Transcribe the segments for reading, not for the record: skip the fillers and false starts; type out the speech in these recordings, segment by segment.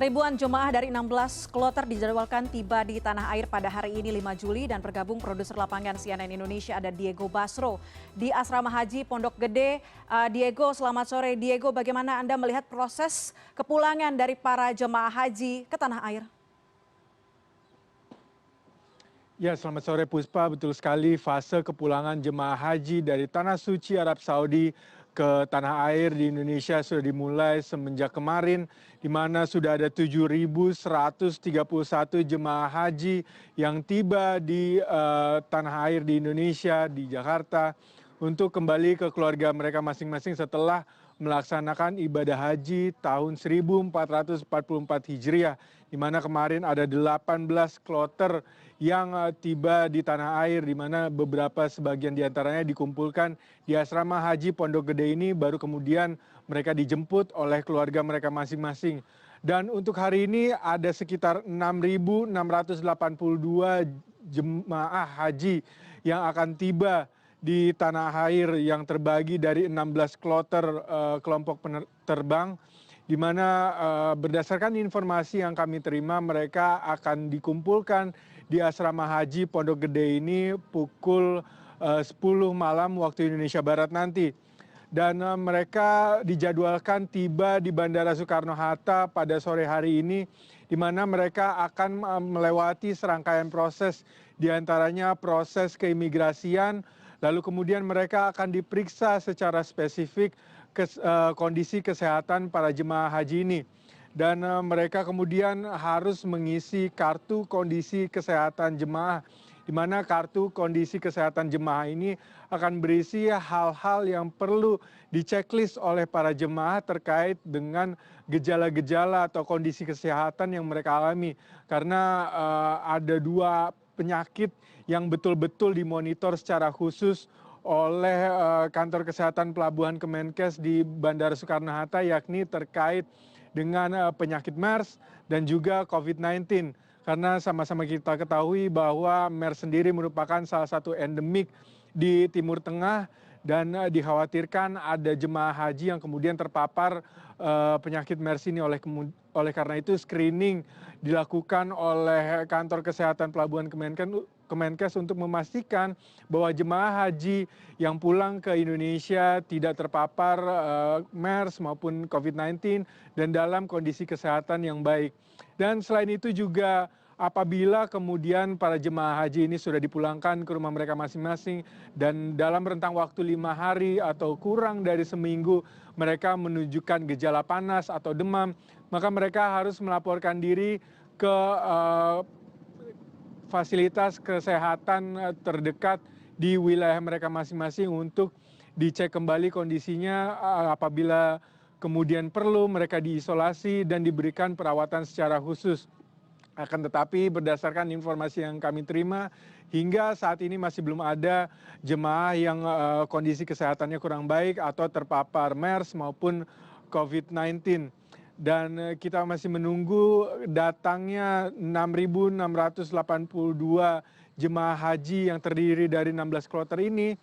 Ribuan jemaah dari 16 kloter dijadwalkan tiba di tanah air pada hari ini 5 Juli dan bergabung produser lapangan CNN Indonesia ada Diego Basro di Asrama Haji Pondok Gede. Diego, selamat sore. Diego, bagaimana Anda melihat proses kepulangan dari para jemaah haji ke tanah air? Ya, selamat sore Puspa. Betul sekali, fase kepulangan jemaah haji dari Tanah Suci Arab Saudi ke tanah air di Indonesia sudah dimulai semenjak kemarin, di mana sudah ada 7.131 jemaah haji yang tiba di tanah air di Indonesia, di Jakarta, untuk kembali ke keluarga mereka masing-masing setelah melaksanakan ibadah haji tahun 1444 Hijriah, di mana kemarin ada 18 kloter yang tiba di tanah air, di mana beberapa sebagian diantaranya dikumpulkan di asrama haji Pondok Gede ini, baru kemudian mereka dijemput oleh keluarga mereka masing-masing. Dan untuk hari ini ada sekitar 6.682 jemaah haji yang akan tiba di tanah air yang terbagi dari 16 kloter kelompok terbang, di mana berdasarkan informasi yang kami terima mereka akan dikumpulkan di asrama haji Pondok Gede ini pukul 10 malam waktu Indonesia Barat nanti. Dan mereka dijadwalkan tiba di Bandara Soekarno-Hatta pada sore hari ini, di mana mereka akan melewati serangkaian proses, diantaranya proses keimigrasian, lalu kemudian mereka akan diperiksa secara spesifik kondisi kesehatan para jemaah haji ini. Dan mereka kemudian harus mengisi kartu kondisi kesehatan jemaah, di mana kartu kondisi kesehatan jemaah ini akan berisi hal-hal yang perlu diceklis oleh para jemaah terkait dengan gejala-gejala atau kondisi kesehatan yang mereka alami. Karena ada dua penyakit yang betul-betul dimonitor secara khusus oleh kantor kesehatan pelabuhan Kemenkes di Bandara Soekarno-Hatta, yakni terkait dengan penyakit MERS dan juga COVID-19. Karena sama-sama kita ketahui bahwa MERS sendiri merupakan salah satu endemik di Timur Tengah, dan dikhawatirkan ada jemaah haji yang kemudian terpapar penyakit MERS ini. Oleh karena itu screening dilakukan oleh kantor kesehatan pelabuhan Kemenkes untuk memastikan bahwa jemaah haji yang pulang ke Indonesia tidak terpapar MERS maupun COVID-19 dan dalam kondisi kesehatan yang baik. Dan selain itu juga apabila kemudian para jemaah haji ini sudah dipulangkan ke rumah mereka masing-masing dan dalam rentang waktu 5 hari atau kurang dari seminggu mereka menunjukkan gejala panas atau demam, maka mereka harus melaporkan diri ke fasilitas kesehatan terdekat di wilayah mereka masing-masing untuk dicek kembali kondisinya. Apabila kemudian perlu, mereka diisolasi dan diberikan perawatan secara khusus. Akan tetapi berdasarkan informasi yang kami terima, hingga saat ini masih belum ada jemaah yang kondisi kesehatannya kurang baik atau terpapar MERS maupun COVID-19. Dan kita masih menunggu datangnya 6.682 jemaah haji yang terdiri dari 16 kloter ini,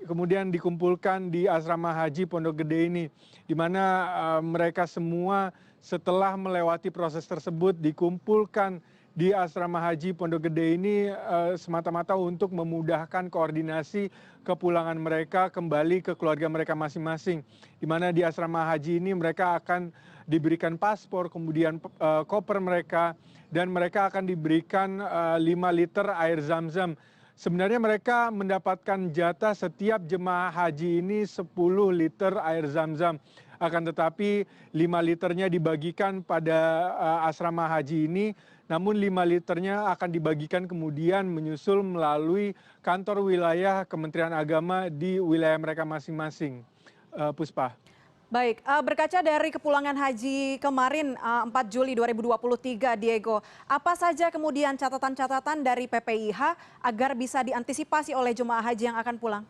kemudian dikumpulkan di asrama haji Pondok Gede ini, di mana mereka semua setelah melewati proses tersebut dikumpulkan di asrama haji Pondok Gede ini semata-mata untuk memudahkan koordinasi kepulangan mereka kembali ke keluarga mereka masing-masing. Di mana di asrama haji ini mereka akan diberikan paspor, kemudian koper mereka, dan mereka akan diberikan 5 liter air zam-zam. Sebenarnya mereka mendapatkan jatah setiap jemaah haji ini 10 liter air zam-zam. Akan tetapi 5 liternya dibagikan pada asrama haji ini, namun 5 liternya akan dibagikan kemudian menyusul melalui kantor wilayah Kementerian Agama di wilayah mereka masing-masing. Puspa. Baik, berkaca dari kepulangan haji kemarin 4 Juli 2023, Diego, apa saja kemudian catatan-catatan dari PPIH agar bisa diantisipasi oleh jemaah haji yang akan pulang?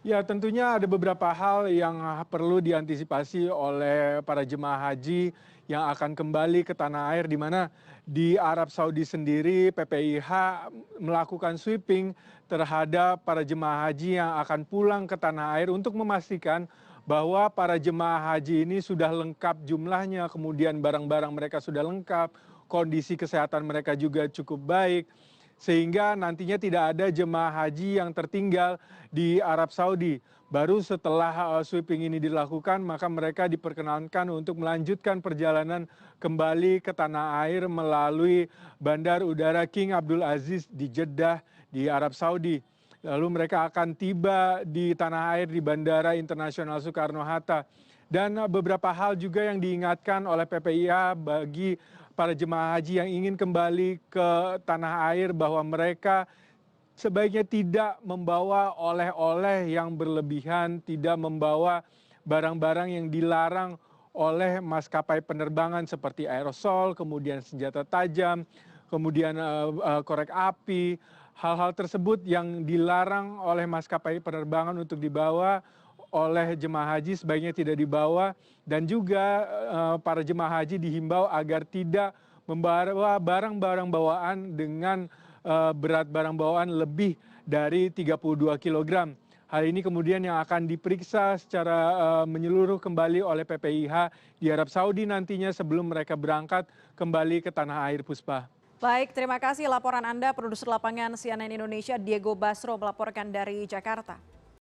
Ya, tentunya ada beberapa hal yang perlu diantisipasi oleh para jemaah haji yang akan kembali ke tanah air, di mana di Arab Saudi sendiri PPIH melakukan sweeping terhadap para jemaah haji yang akan pulang ke tanah air untuk memastikan bahwa para jemaah haji ini sudah lengkap jumlahnya, kemudian barang-barang mereka sudah lengkap, kondisi kesehatan mereka juga cukup baik, sehingga nantinya tidak ada jemaah haji yang tertinggal di Arab Saudi. Baru setelah sweeping ini dilakukan, maka mereka diperkenankan untuk melanjutkan perjalanan kembali ke tanah air melalui Bandar Udara King Abdul Aziz di Jeddah di Arab Saudi. Lalu mereka akan tiba di tanah air di Bandara Internasional Soekarno-Hatta. Dan beberapa hal juga yang diingatkan oleh PPIH bagi para jemaah haji yang ingin kembali ke tanah air bahwa mereka sebaiknya tidak membawa oleh-oleh yang berlebihan, tidak membawa barang-barang yang dilarang oleh maskapai penerbangan seperti aerosol, kemudian senjata tajam, kemudian korek api. Hal-hal tersebut yang dilarang oleh maskapai penerbangan untuk dibawa oleh jemaah haji sebaiknya tidak dibawa, dan juga para jemaah haji dihimbau agar tidak membawa barang-barang bawaan dengan berat barang bawaan lebih dari 32 kg. Hal ini kemudian yang akan diperiksa secara menyeluruh kembali oleh PPIH di Arab Saudi nantinya sebelum mereka berangkat kembali ke tanah air, Puspa. Baik, terima kasih laporan Anda, produser lapangan CNN Indonesia Diego Basro melaporkan dari Jakarta.